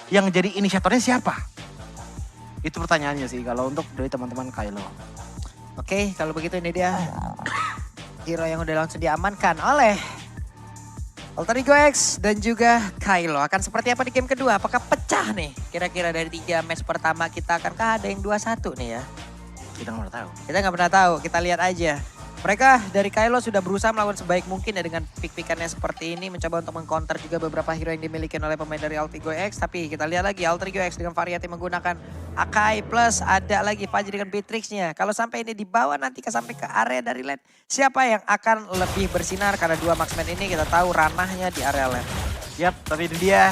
yang jadi inisiatornya siapa? Itu pertanyaannya sih kalau untuk dari teman-teman Kylo. Oke, kalau begitu ini dia hero yang udah langsung diamankan oleh Alter Ego X dan juga Kylo. Akan seperti apa di game kedua? Apakah pecah nih? Kira-kira dari 3 match pertama kita akankah ada yang 2-1 nih ya? Kita nggak pernah tahu. Kita nggak pernah tahu, kita lihat aja. Mereka dari Kylo sudah berusaha melakukan sebaik mungkin ya dengan pick-pickannya seperti ini. Mencoba untuk mengcounter juga beberapa hero yang dimiliki oleh pemain dari Alter Ego X. Tapi kita lihat lagi Alter Ego X dengan variasi menggunakan Akai plus ada lagi Fajri dengan Beatrix-nya. Kalau sampai ini dibawa nanti sampai ke area dari lane. Siapa yang akan lebih bersinar karena 2 marksman ini kita tahu ranahnya di area lane. Yap, tapi ini dia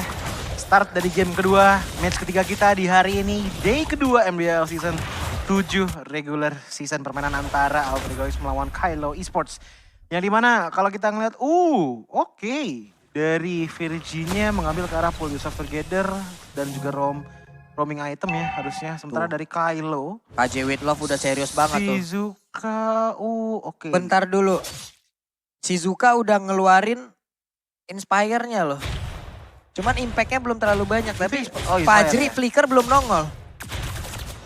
start dari game kedua, match ketiga kita di hari ini. Day kedua MBL Season 7 regular season permainan antara Alter Ego X melawan Kylo Esports. Yang dimana kalau kita ngeliat, oke. Dari Virginia mengambil ke arah Full Use of Together dan juga roaming item ya harusnya. Sementara dari Kylo. KJ with Love udah serius banget tuh. Shizuka, oke. Bentar dulu. Shizuka udah ngeluarin Inspire-nya loh. Cuman impact-nya belum terlalu banyak. Tapi Fajri Flicker belum nongol.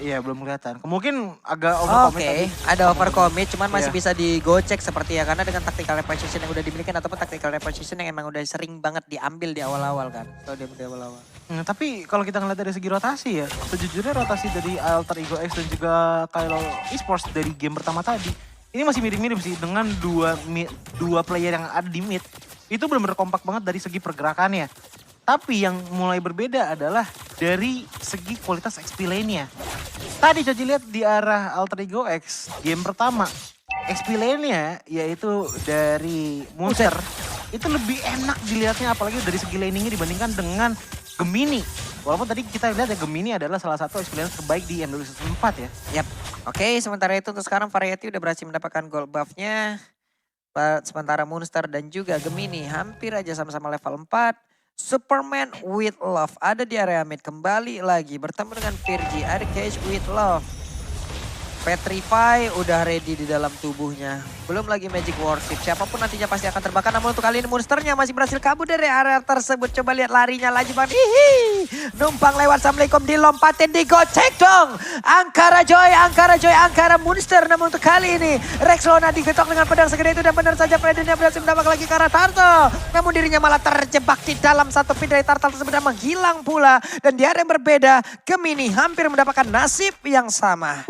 Iya belum kelihatan. Mungkin agak overcommit. Oke, ada overcommit cuman masih bisa digocek seperti ya. Karena dengan tactical reposition yang udah dimiliki ataupun tactical reposition yang emang udah sering banget diambil di awal-awal kan. Atau di awal-awal. Tapi kalau kita ngeliat dari segi rotasi ya. Sejujurnya rotasi dari Alter Ego X dan juga Kylo Esports dari game pertama tadi. Ini masih mirip-mirip sih dengan dua player yang ada di mid. Itu benar-benar kompak banget dari segi pergerakannya. Tapi yang mulai berbeda adalah dari segi kualitas XP lane-nya. Tadi Coci lihat di arah Alter Ego X, game pertama. XP lane-nya yaitu dari Monster. Itu lebih enak dilihatnya apalagi dari segi laning-nya dibandingkan dengan Gemini. Walaupun tadi kita lihat ya Gemini adalah salah satu XP lane terbaik di MW Season 4 ya. Yap. Oke, sementara itu untuk sekarang Variety udah berhasil mendapatkan gold buff-nya. Sementara Monster dan juga Gemini hampir aja sama-sama level 4. Superman with Love ada di area mid, kembali lagi bertemu dengan Virgi, ada Cage with Love. Petrify udah ready di dalam tubuhnya. Belum lagi Magic Worship, siapapun nantinya pasti akan terbakar. Namun untuk kali ini monsternya masih berhasil kabur dari area tersebut. Coba lihat larinya lagi banget. Numpang lewat, assalamualaikum, dilompatin, digocek dong. Angkara Monster. Namun untuk kali ini Rex Lona digetok dengan pedang segede itu. Dan benar saja Predennya berhasil mendapatkan lagi ke arah Turtle. Namun dirinya malah terjebak di dalam satu pin dari Turtle tersebut dan menghilang pula. Dan di area yang berbeda, Gemini hampir mendapatkan nasib yang sama.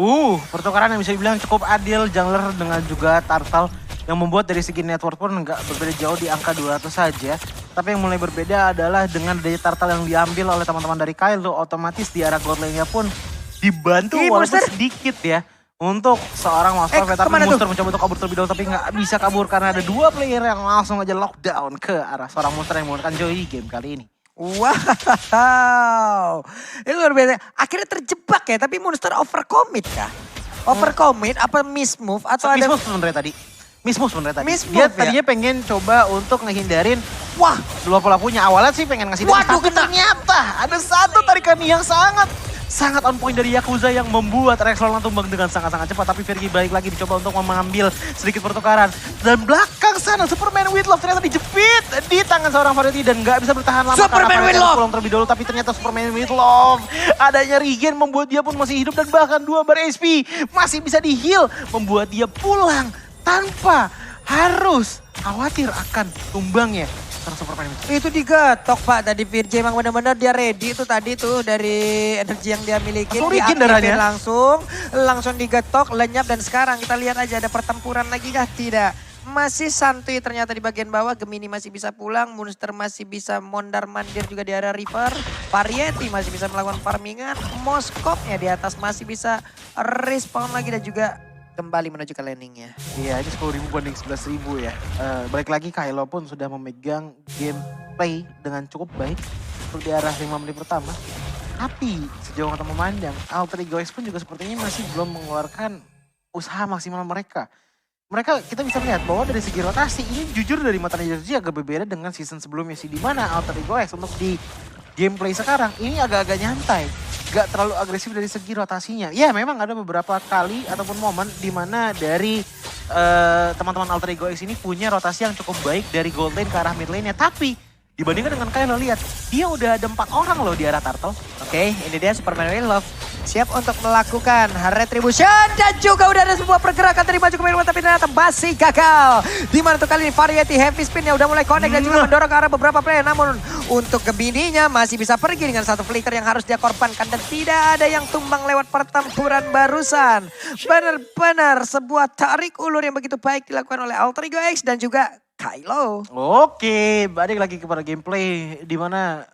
Pertukaran yang bisa dibilang cukup adil, jungler dengan juga Turtle yang membuat dari segi network pun nggak berbeda jauh di angka 200 saja. Tapi yang mulai berbeda adalah dengan dari Turtle yang diambil oleh teman-teman dari Kylo, otomatis di arah gold lane-nya pun dibantu walaupun sedikit ya. Untuk seorang Monster, tapi Monster mencoba untuk kabur terlebih dahulu tapi nggak bisa kabur karena ada 2 player yang langsung aja lockdown ke arah seorang Monster yang menggunakan Joy di game kali ini. Wow, itu luar biasa. Akhirnya terjebak ya, tapi Monster overcommit kah? Overcommit apa mismove atau ada... Mismove sebenarnya tadi. Mismove sebenarnya tadi. Mismove, dia tadinya pengen coba untuk ngehindarin, dua pelakunya. Awalnya sih pengen ngasih damage, tapi ternyata ada satu tarikan yang sangat on point dari Yakuza yang membuat Rex Lona tumbang dengan sangat-sangat cepat. Tapi Virgi balik lagi dicoba untuk mengambil sedikit pertukaran. Dan belakang sana Superman with Love ternyata dijepit di tangan seorang Variety dan nggak bisa bertahan lama. Superman with Love pulang terlebih dahulu, tapi ternyata Superman with Love adanya regen membuat dia pun masih hidup dan bahkan 2 bar HP masih bisa di-heal, membuat dia pulang tanpa harus khawatir akan tumbangnya. Itu digetok Pak, tadi Virgi emang benar-benar dia ready itu tadi tuh dari energi yang dia miliki. Diaktifin langsung digetok, lenyap dan sekarang kita lihat aja ada pertempuran lagi kah? Tidak. Masih santuy ternyata di bagian bawah, Gemini masih bisa pulang, Monster masih bisa mondar-mandir juga di area River. Variety masih bisa melakukan farmingan, Moskopnya di atas masih bisa respawn lagi dan juga kembali menuju ke landingnya. Iya, ini 10.000 banding 11.000 ya. Balik lagi Kylo pun sudah memegang gameplay dengan cukup baik untuk di arah 5 menit pertama. Tapi sejauh mata memandang, Alter Ego X pun juga sepertinya masih belum mengeluarkan usaha maksimal mereka. Kita bisa lihat bahwa dari segi rotasi ini jujur dari mata Jersey agak berbeda dengan season sebelumnya sih. Dimana Alter Ego X untuk di gameplay sekarang ini agak-agak nyantai. Gak terlalu agresif dari segi rotasinya. Ya memang ada beberapa kali ataupun momen dimana dari teman-teman Alter Ego X ini punya rotasi yang cukup baik dari gold lane ke arah mid lane-nya. Tapi Dibandingkan dengan Kylo, lihat. Dia udah ada 4 orang loh di arah turtle. Oke, ini dia Superman Will Love. Siap untuk melakukan retribution. Dan juga udah ada sebuah pergerakan dari maju ke minuman, tapi ternyata masih gagal. Dimana tuh kali ini Variety Heavy Spin-nya udah mulai connect dan juga mendorong ke arah beberapa player. Namun untuk Gemininya masih bisa pergi dengan satu flicker yang harus dia korbankan. Dan tidak ada yang tumbang lewat pertempuran barusan. Benar-benar sebuah tarik ulur yang begitu baik dilakukan oleh Alter Ego X dan juga Kylo. Oke, balik lagi kepada gameplay di mana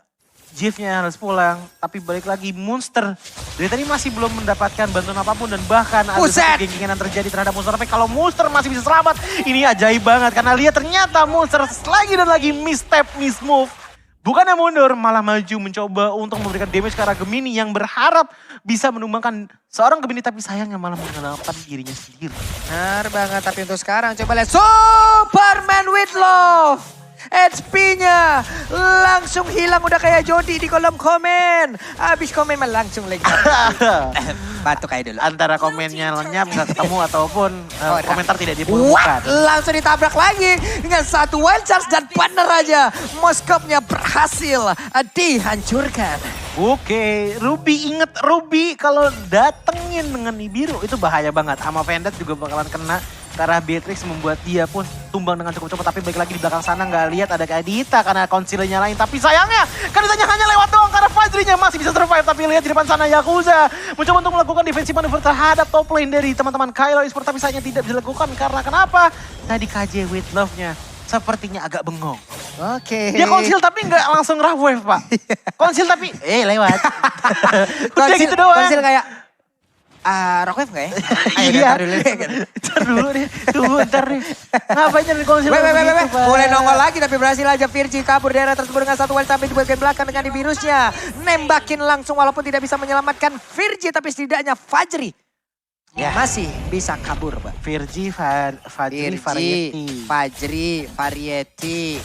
Jeff-nya harus pulang, tapi balik lagi Monster dari tadi masih belum mendapatkan bantuan apapun dan bahkan ada satu geng-gengan yang terjadi terhadap Monster. Tapi kalau Monster masih bisa selamat, ini ajaib banget karena lihat ternyata Monster lagi dan lagi misstep, mismove. Bukannya mundur, malah maju mencoba untuk memberikan damage ke arah Gemini yang berharap bisa menumbangkan seorang Gemini, tapi sayangnya malah mengenalkan dirinya sendiri. Benar banget, tapi untuk sekarang coba lihat Superman with Love. HP-nya langsung hilang udah kayak Jody di kolom komen. Habis komen malah langsung lenyap. Batuk kayak dulu. Antara komennya lenyap nggak ketemu ataupun komentar tidak diperlukan. Langsung ditabrak lagi dengan satu wild charge dan bener aja Moskopnya berhasil dihancurkan. Oke, Ruby inget Ruby kalau datengin dengan Nibiru itu bahaya banget. Sama Vendetta juga bakalan kena. Karena Beatrix membuat dia pun tumbang dengan cukup cepat. Tapi balik lagi di belakang sana nggak lihat ada Kadita karena konsilnya lain. Tapi sayangnya Kaditanya hanya lewat doang karena Fajrinya masih bisa survive. Tapi lihat di depan sana Yakuza mencoba untuk melakukan defensive maneuver terhadap top lane dari teman-teman Kylo Esports. Tapi sayangnya tidak dilakukan karena kenapa? Tadi KJ with Love-nya sepertinya agak bengong. Oke. Dia konsil tapi nggak langsung rough wave, Pak. Konsil tapi lewat. Udah gitu doang. Konsil kayak Rockwave nggak ya? Iya. Ntar dulu deh. Tunggu ntar deh. Ngapain nyari konsil begitu, Pak? Boleh nongol lagi tapi berhasil aja Virgi kabur daerah tersebut dengan satu wild sampai di bagian belakang dengan di virusnya. Nembakin langsung walaupun tidak bisa menyelamatkan Virgi tapi setidaknya Fajri. Ya. Masih bisa kabur, Pak. Virgi, Fajri, Variety. Fajri, Variety.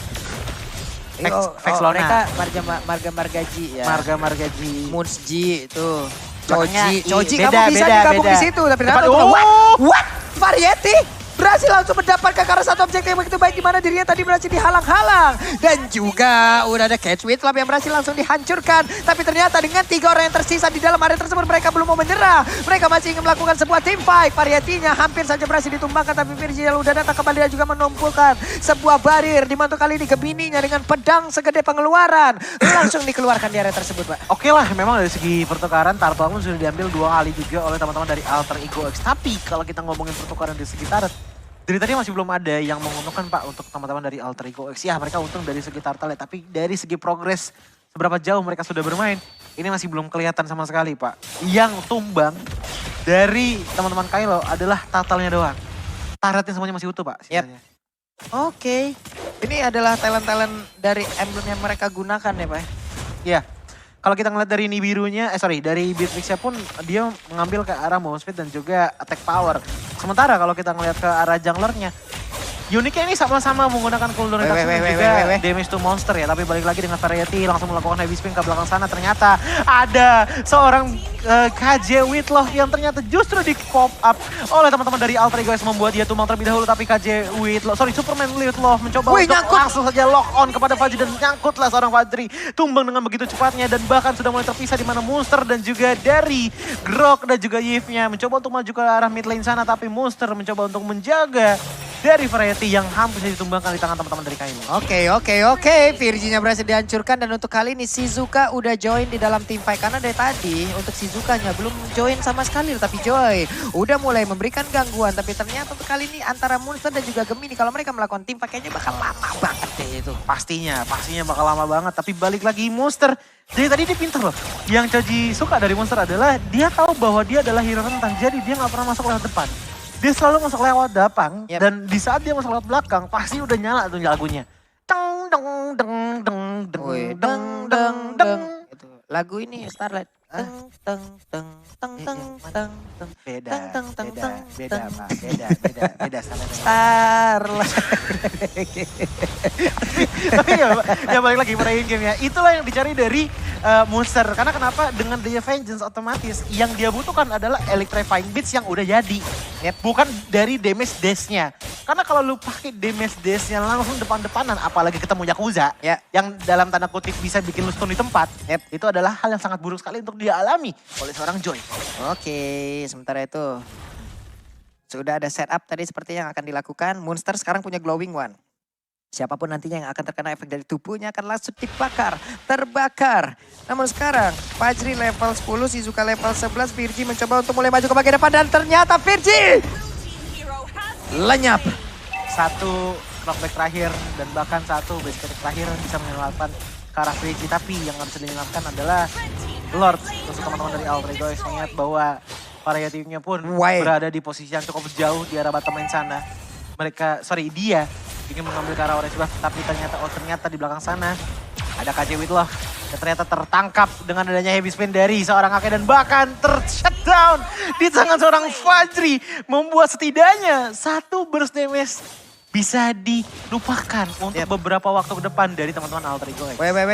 Vex Lona. Mereka Marga-Margaji ya. Marga-Margaji. Moonsji itu. Coji, kamu bisa digabung di situ. Tapi ternyata what? Variety? Berhasil langsung mendapatkan karena satu objektif yang begitu baik di mana dirinya tadi berhasil dihalang-halang. Dan juga udah ada Catch with Love yang berhasil langsung dihancurkan. Tapi ternyata dengan 3 orang yang tersisa di dalam area tersebut mereka belum mau menyerah. Mereka masih ingin melakukan sebuah team fight. Variety-nya hampir saja berhasil ditumbangkan tapi Virgil udah datang kembali dan juga menumpukan sebuah barir. Dimana kali ini Gemininya dengan pedang segede pengeluaran. Langsung dikeluarkan di area tersebut, Pak. Oke lah, memang dari segi pertukaran Turtle pun sudah diambil 2 kali juga oleh teman-teman dari Alter Ego X. Tapi kalau kita ngomongin pertukaran di segi Turtle, dari tadi masih belum ada yang menguntungkan, Pak, untuk teman-teman dari Alter Ego X. Ya mereka untung dari segi Turtle ya, tapi dari segi progres seberapa jauh mereka sudah bermain, ini masih belum kelihatan sama sekali, Pak. Yang tumbang dari teman-teman Kylo adalah Turtle-nya doang. Turretnya semuanya masih utuh, Pak. Oke. Ini adalah talent-talent dari emblem yang mereka gunakan ya, Pak. Iya. Kalau kita ngeliat dari Nibirunya, dari Beatrix-nya pun dia mengambil ke arah move speed dan juga attack power. Sementara kalau kita ngeliat ke arah junglernya, uniknya ini sama-sama menggunakan cooldown reduction dan juga damage to monster ya. Tapi balik lagi dengan Variety langsung melakukan heavy spin ke belakang sana. Ternyata ada seorang KJ with Love yang ternyata justru di pop up oleh teman-teman dari Alter Ego X membuat dia tumbang terlebih dahulu. Tapi Superman with Love mencoba untuk langsung saja lock on kepada Fajri dan nyangkutlah seorang Fajri. Tumbang dengan begitu cepatnya dan bahkan sudah mulai terpisah di mana Monster dan juga dari Grok dan juga Yves-nya mencoba untuk maju ke arah mid lane sana. Tapi Monster mencoba untuk menjaga dari Variety yang hampir saja ditumbangkan di tangan teman-teman dari Kylo. Oke. Virginia berhasil dihancurkan dan untuk kali ini Shizuka udah join di dalam tim fight. Karena dari tadi untuk Shizukanya belum join sama sekali. Tapi Joy udah mulai memberikan gangguan. Tapi ternyata untuk kali ini antara Monster dan juga Gemini kalau mereka melakukan tim fight kayaknya bakal lama banget deh itu. Pastinya bakal lama banget. Tapi balik lagi Monster. Jadi tadi dia pintar loh. Yang Choji suka dari Monster adalah dia tahu bahwa dia adalah hero rentan. Jadi dia gak pernah masuk lewat depan. Dia selalu masuk lewat depan dan di saat dia masuk lewat belakang pasti udah nyala tuh lagunya. Deng deng deng deng deng deng deng deng. Itu lagu ini Starlight. Teng teng teng teng teng teng teng. Beda Starlight. Tapi ya balik lagi pada in game ya. Itulah yang dicari dari Monster. Karena kenapa? Dengan The Vengeance otomatis yang dia butuhkan adalah Electrifying Beats yang udah jadi. bukan dari damage dash-nya. Karena kalau lu pakai damage dash-nya langsung depan-depanan, apalagi ketemu Yakuza, yang dalam tanda kutip bisa bikin lu stun di tempat, itu adalah hal yang sangat buruk sekali untuk dialami oleh seorang Joy. Oke, sementara itu sudah ada setup tadi seperti yang akan dilakukan. Monster sekarang punya glowing one. Siapapun nantinya yang akan terkena efek dari tubuhnya akan langsung dibakar, terbakar. Namun sekarang Fajri level 10, Shizuka level 11, Virgi mencoba untuk mulai maju ke bagian depan dan ternyata Virgi lenyap. Satu knockback terakhir dan bahkan satu base attack terakhir bisa menyelamatkan ke arah Virgi. Tapi yang harus diselamatkan adalah Lord. Terus teman-teman dari Alter Ego ingat bahwa para timnya pun berada di posisi yang cukup jauh di arah bottom lane sana. Dia ingin mengambil ke arah orange buff, tapi ternyata di belakang sana ada KJ Whitlock yang ternyata tertangkap dengan adanya heavy spin dari seorang Ake dan bahkan ter-shutdown di tangan seorang Fajri, membuat setidaknya satu burst damage bisa dilupakan untuk beberapa waktu ke depan dari teman-teman Alter Ego.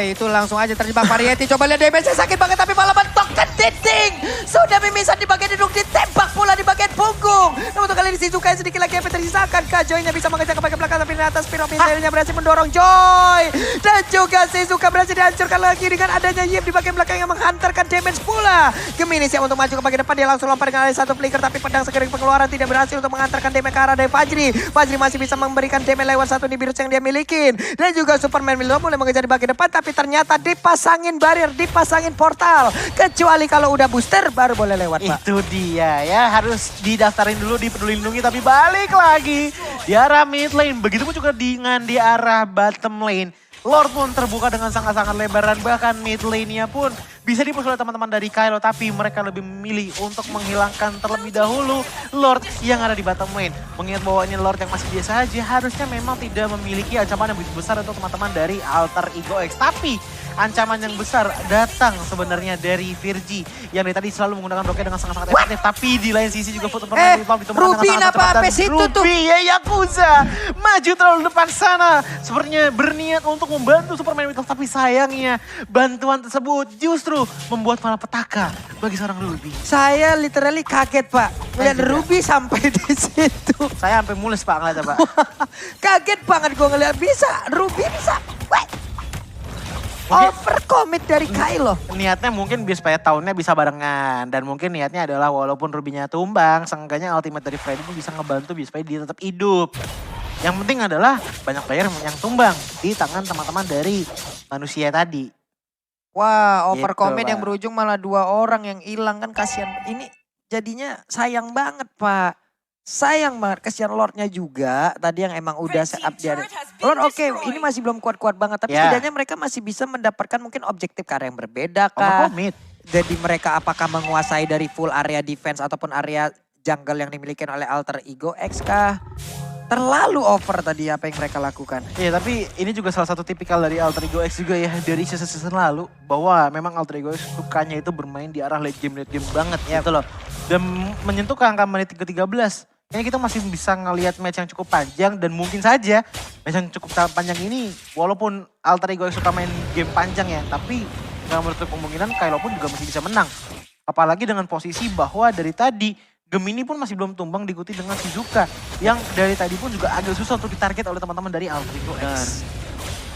Itu langsung aja terjebak Variety. Coba lihat damage-nya sakit banget tapi malah mentok ke dinding. Sudah mimisan di bagian duduk, ditembak pula di bagian punggung. Namun untuk kali ini Shizuka yang sedikit lagi yang tersisakan. Kak Joy-nya bisa mengejar ke bagian belakang tapi ternyata Spiro Pintailnya berhasil mendorong Joy. Dan juga Shizuka berhasil dihancurkan lagi dengan adanya Yip di bagian belakang yang menghantarkan damage pula. Gemini siap untuk maju ke bagian depan, dia langsung lompat dengan satu flicker tapi pedang segering pengeluaran tidak berhasil untuk menghantarkan damage ke arah dari Fajri. Fajri masih bisa memberikan damage lewat satu Nibiru's yang dia milikin. Dan juga Superman Willow mulai mengejar di bagian depan tapi ternyata dipasangin barrier, dipasangin portal. Kecuali kalau udah booster baru boleh lewat, Pak. Itu dia ya, harus didaftarin dulu di Peduli Lindungi tapi balik lagi di arah mid lane. Begitupun juga dengan di arah bottom lane. Lord pun terbuka dengan sangat-sangat lebar dan bahkan mid lane-nya pun bisa dipush oleh teman-teman dari Kylo, tapi mereka lebih memilih untuk menghilangkan terlebih dahulu Lord yang ada di bottom lane. Mengingat bahwa ini Lord yang masih biasa aja, harusnya memang tidak memiliki ancaman yang begitu besar untuk teman-teman dari Alter Ego X. Tapi ancaman yang besar datang sebenarnya dari Virgi yang dari tadi selalu menggunakan roket dengan sangat-sangat efektif. Tapi di lain sisi juga foto permainan Ruby apa situ tuh? Ruby Yakuza maju terlalu depan sana. Sepertinya berniat untuk membantu Superman Whitlock, tapi sayangnya bantuan tersebut justru membuat malapetaka bagi seorang Ruby. Saya literally kaget, Pak. Melihat Ruby sampai di situ. Saya sampai mules, Pak, ngeliatnya, Pak. Kaget banget gue ngeliat Ruby bisa. Overcommit dari Kylo. Niatnya mungkin supaya tahunnya bisa barengan. Dan mungkin niatnya adalah walaupun Ruby-nya tumbang, seenggaknya ultimate dari Freddy pun bisa ngebantu supaya dia tetap hidup. Yang penting adalah banyak player yang tumbang di tangan teman-teman dari manusia tadi. Wah, overcommit yang berujung malah 2 orang yang hilang, kan kasihan. Ini jadinya sayang banget, Pak. Sayang banget, kesian Lordnya juga. Tadi yang emang udah setup dia. Lord oke, ini masih belum kuat-kuat banget. Tapi setidaknya mereka masih bisa mendapatkan mungkin objektif ke arah yang berbeda kah. Jadi mereka apakah menguasai dari full area defense ataupun area jungle yang dimiliki oleh Alter Ego X kah. Terlalu over tadi apa yang mereka lakukan. Iya, tapi ini juga salah satu tipikal dari Alter Ego X juga ya. Dari season lalu bahwa memang Alter Ego X sukanya itu bermain di arah late game banget gitu loh. Dan menyentuh ke angka menit ke-13. Kayaknya kita masih bisa ngelihat match yang cukup panjang dan mungkin saja match yang cukup panjang ini walaupun Alter Ego suka main game panjang ya, tapi nggak menutup kemungkinan Kylo pun juga masih bisa menang. Apalagi dengan posisi bahwa dari tadi Gemini pun masih belum tumbang diikuti dengan Shizuka yang dari tadi pun juga agak susah untuk ditarget oleh teman-teman dari Alter Ego X.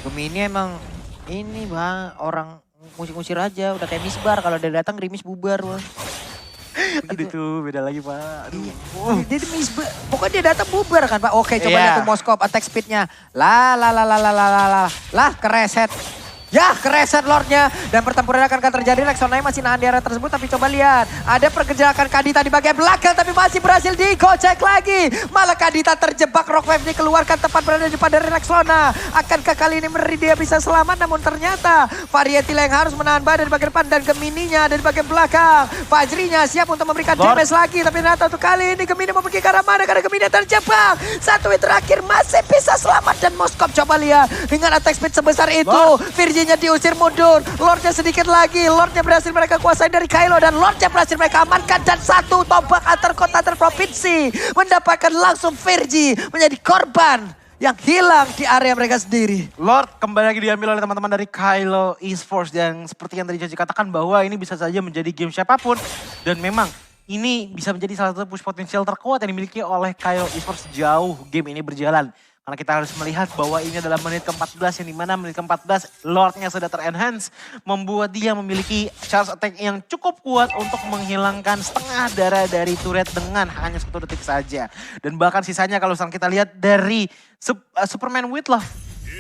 Gemini emang ini Bang, orang musik-musik aja udah kayak misbar, kalau dia datang Grimis bubar. Wah. Aduh itu beda lagi, Pak. Aduh. Jadi pokoknya dia datang bubar kan, Pak. Oke, coba lihat tuh Moskop attack speednya. Lah kereset. Ya, kereset Lordnya. Dan pertempuran akan terjadi. Rexona masih nahan di area tersebut. Tapi coba lihat. Ada pergerakan Kadita di bagian belakang. Tapi masih berhasil digocek lagi. Malah Kadita terjebak. Rock Wave dikeluarkan tepat berada di depan dari Rexona. Akankah kali ini dia bisa selamat? Namun ternyata Variety yang harus menahan badan di bagian depan. Dan Gemininya ada di bagian belakang. Fajrinya siap untuk memberikan damage lagi. Tapi ternyata untuk kali ini Gemini mau pergi ke arah mana? Karena Gemini terjebak. Satu hit terakhir masih bisa selamat. Dan Moskop coba lihat. Dengan attack speed sebesar itu. Virginia diusir mundur. Lordnya sedikit lagi. Lordnya berhasil mereka kuasai dari Kylo. Dan Lordnya berhasil mereka amankan. Dan satu tombak antar kota antar provinsi. Mendapatkan langsung Virgi menjadi korban yang hilang di area mereka sendiri. Lord kembali lagi diambil oleh teman-teman dari Kylo Esports. Dan seperti yang tadi Caci katakan bahwa ini bisa saja menjadi game siapapun. Dan memang ini bisa menjadi salah satu push potensial terkuat yang dimiliki oleh Kailo Esports sejauh game ini berjalan. Karena kita harus melihat bahwa ini adalah menit ke-14 yang dimana menit ke-14 Lordnya sudah ter-enhance. Membuat dia memiliki charge attack yang cukup kuat untuk menghilangkan setengah darah dari turret dengan hanya 1 detik saja. Dan bahkan sisanya kalau misalnya kita lihat dari Superman with Love.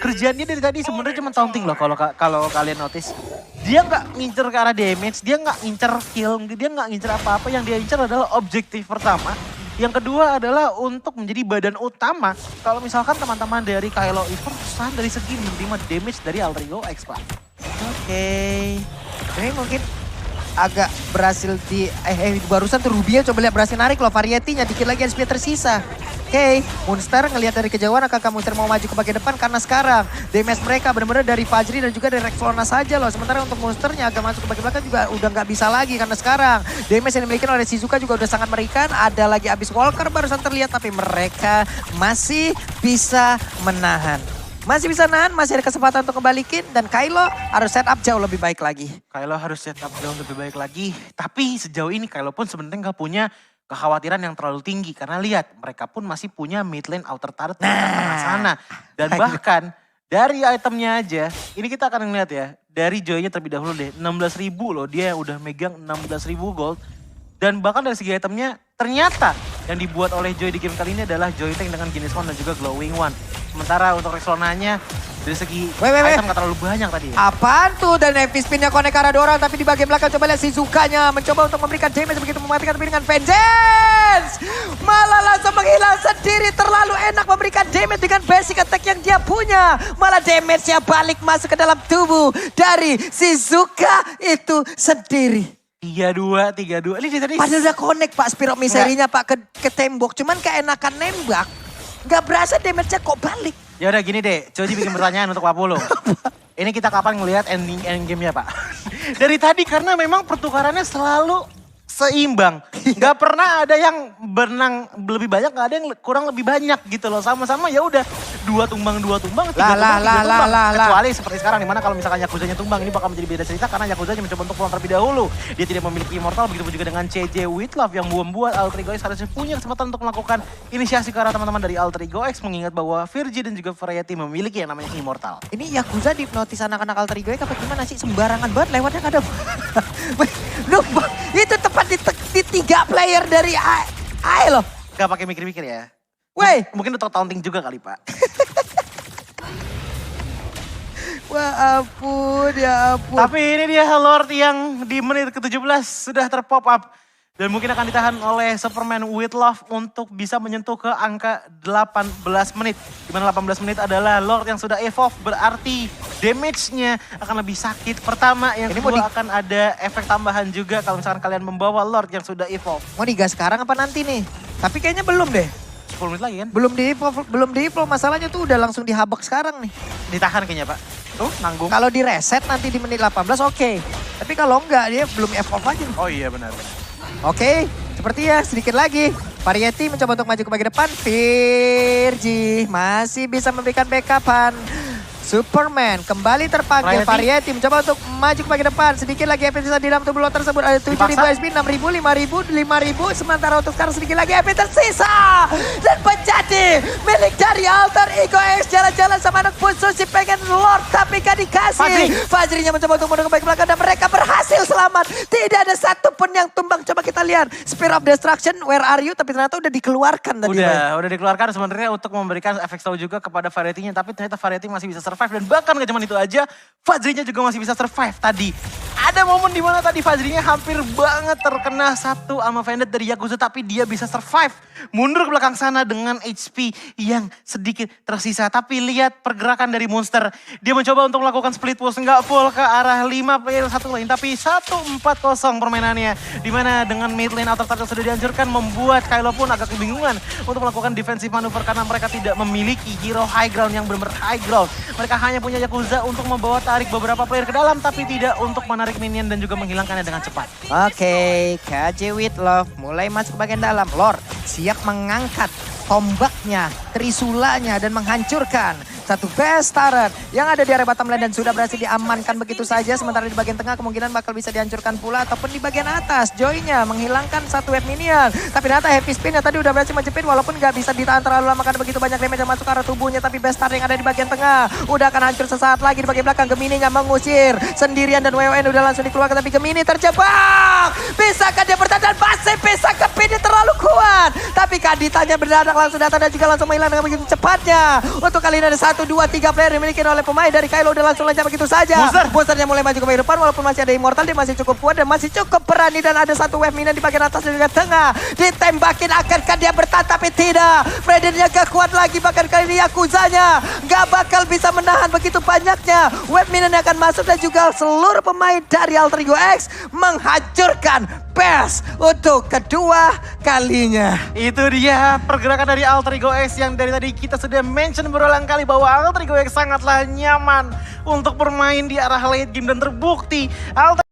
Kerjaannya dari tadi sebenarnya cuma taunting loh kalau kalian notice. Dia nggak ngincer ke arah damage, dia nggak ngincer kill, dia nggak ngincer apa-apa. Yang dia incer adalah objektif pertama. Yang kedua adalah untuk menjadi badan utama kalau misalkan teman-teman dari Kailo Esports susah dari segi menerima damage dari Alter Ego X, Pak. Oke. Ini mungkin agak berhasil barusan tuh Rubio coba lihat berhasil narik loh varietinya, dikit lagi SP tersisa. Oke, Monster ngelihat dari kejauhan apakah Monster mau maju ke bagian depan karena sekarang damage mereka benar-benar dari Fajri dan juga dari Rexlona saja loh. Sementara untuk Monsternya agak masuk ke bagian belakang juga udah nggak bisa lagi karena sekarang damage yang dimiliki oleh Shizuka juga udah sangat mengerikan. Ada lagi Abyss Walker barusan terlihat tapi mereka masih bisa menahan. Masih bisa nahan, masih ada kesempatan untuk kembalikin dan Kailo harus set up jauh lebih baik lagi. Kailo harus set up jauh lebih baik lagi. Tapi sejauh ini Kailo pun sebenarnya nggak punya kekhawatiran yang terlalu tinggi. Karena lihat, mereka pun masih punya mid lane outer turret di tengah sana. Dan bahkan dari itemnya aja, ini kita akan ngeliat ya. Dari Joy-nya terlebih dahulu deh, 16.000 loh. Dia udah megang 16.000 gold. Dan bahkan dari segi itemnya, ternyata yang dibuat oleh Joy di game kali ini adalah Joy Tank dengan Genesis One dan juga Glowing One. Sementara untuk Rexlonanya dari segi item gak terlalu banyak tadi ya. Apaan tuh? Dan heavy spinnya connect ke arah Dora tapi di bagian belakang coba lihat Shizukanya mencoba untuk memberikan damage begitu mematikan tapi dengan Vengeance. Malah langsung menghilang sendiri, terlalu enak memberikan damage dengan basic attack yang dia punya. Malah damage-nya balik masuk ke dalam tubuh dari Shizuka itu sendiri. 3-2. Ini tadi Padahal udah connect Pak Spiro Miserinya Pak ke tembok. Cuman keenakan nembak. Gak berasa damage-nya kok balik. Ya udah gini deh, Coji bikin pertanyaan untuk Pak Polo. Ini kita kapan ngelihat ending game-nya Pak? Dari tadi karena memang pertukarannya selalu seimbang. Gak pernah ada yang benang lebih banyak, gak ada yang kurang lebih banyak gitu loh. Sama-sama ya udah 2 tumbang, 3 tumbang. Kecuali seperti sekarang dimana kalau misalkan Yakuzanya tumbang ini bakal menjadi beda cerita karena Yakuzanya mencoba untuk pulang terlebih dahulu. Dia tidak memiliki immortal, begitu juga dengan CJ with Love yang membuat Alter Ego X harusnya punya kesempatan untuk melakukan inisiasi ke arah teman-teman dari Alter Ego X. Mengingat bahwa Virgi dan juga Variety memiliki yang namanya immortal. Ini Yakuza dihipnotis anak-anak Alter Ego X apa gimana sih? Sembarangan banget lewatnya kadang. Itu tepat di 3 player dari AE loh. Gak pakai mikir-mikir ya. Wey. Mungkin untuk taunting juga kali Pak. Wah ampun, ya ampun. Tapi ini dia Lord yang di menit ke-17 sudah terpop up. Dan mungkin akan ditahan oleh Superman with Love untuk bisa menyentuh ke angka 18 menit. Dimana 18 menit adalah Lord yang sudah evolve, berarti damage-nya akan lebih sakit. Pertama, yang kedua akan ada efek tambahan juga kalau misalkan kalian membawa Lord yang sudah evolve. Mau digas sekarang apa nanti nih? Tapi kayaknya belum deh. 10 menit lagi kan? Belum di evolve, masalahnya tuh udah langsung dihabak sekarang nih. Ditahan kayaknya Pak. Tuh, nanggung. Kalau di reset nanti di menit 18 oke. Tapi kalau enggak dia belum evolve aja. Oh iya benar. Oke, seperti ya sedikit lagi. Variety mencoba untuk maju ke bagian depan. Virgi masih bisa memberikan backupan. Superman kembali terpanggil. Variety mencoba untuk maju ke bagian depan. Sedikit lagi HP tersisa di dalam tubuh Lord tersebut. Ada 7.000 SP, 6.000, 5.000, 5.000. Sementara untuk sekarang sedikit lagi HP tersisa. Dan menjadi milik dari Alter Ego X. Jalan-jalan sama anak khusus si pengen Lord tapi gak dikasih. Fajrinya mencoba untuk mundur ke bagian belakang dan mereka berhasil selamat. Tidak ada satupun yang tumbang. Coba kita lihat. Spear of Destruction, where are you? Tapi ternyata udah dikeluarkan tadi. Udah dikeluarkan sebenarnya untuk memberikan efek slow juga kepada Variety-nya. Tapi ternyata Variety masih bisa survive dan bahkan gak cuma itu aja, Fajrinya juga masih bisa survive tadi. Ada momen dimana tadi Fajrinya hampir banget terkena satu sama Vendetta dari Yakuza tapi dia bisa survive. Mundur ke belakang sana dengan HP yang sedikit tersisa. Tapi lihat pergerakan dari Monster. Dia mencoba untuk melakukan split push, nggak full ke arah 5 player 1 lane. Tapi 1-4-0 permainannya. Dimana dengan mid lane outer turret sudah dihancurkan membuat Kailo pun agak kebingungan untuk melakukan defensive manuver karena mereka tidak memiliki hero high ground yang benar-benar high ground. Mereka hanya punya Yakuza untuk membawa tarik beberapa player ke dalam tapi tidak untuk menarik minion dan juga menghilangkannya dengan cepat. Oke, KJ with Love mulai masuk ke bagian dalam. Lord siap mengangkat tombaknya, trisulanya dan menghancurkan Satu best turret yang ada di area bottom lane dan sudah berhasil diamankan begitu saja. Sementara di bagian tengah kemungkinan bakal bisa dihancurkan pula. Ataupun di bagian atas Joy-nya menghilangkan satu wave minion. Tapi ternyata heavy spin yang tadi udah berhasil menjepit walaupun gak bisa ditahan terlalu lama karena begitu banyak damage yang masuk ke arah tubuhnya. Tapi best turret yang ada di bagian tengah udah akan hancur sesaat lagi. Di bagian belakang Gemini-nya mengusir sendirian dan WWN udah langsung dikeluarkan. Tapi Gemini terjebak. Bisakah dia bertahan dan masih bisa kepini terlalu kuat. Tapi Kaditanya berdadak langsung datang dan juga langsung menghilang dengan begitu cepatnya. Untuk kali ini ada 1, 2, 3 player dimiliki oleh pemain dari Kylo udah langsung lenyap begitu saja. Boosternya mulai maju ke depan walaupun masih ada Immortal, dia masih cukup kuat dan masih cukup berani dan ada satu wave minion di bagian atas dan juga tengah. Ditembakin akankah dia bertahan tapi tidak. Predatornya gak kuat lagi bahkan kali ini Yakuzanya gak bakal bisa menahan begitu banyaknya. Wave minion yang akan masuk dan juga seluruh pemain dari Alter Ego X menghancurkan PES untuk kedua kalinya. Itu dia pergerakan dari Alter Ego X yang dari tadi kita sudah mention berulang kali bahwa Alter Ego X sangatlah nyaman untuk bermain di arah late game dan terbukti Alter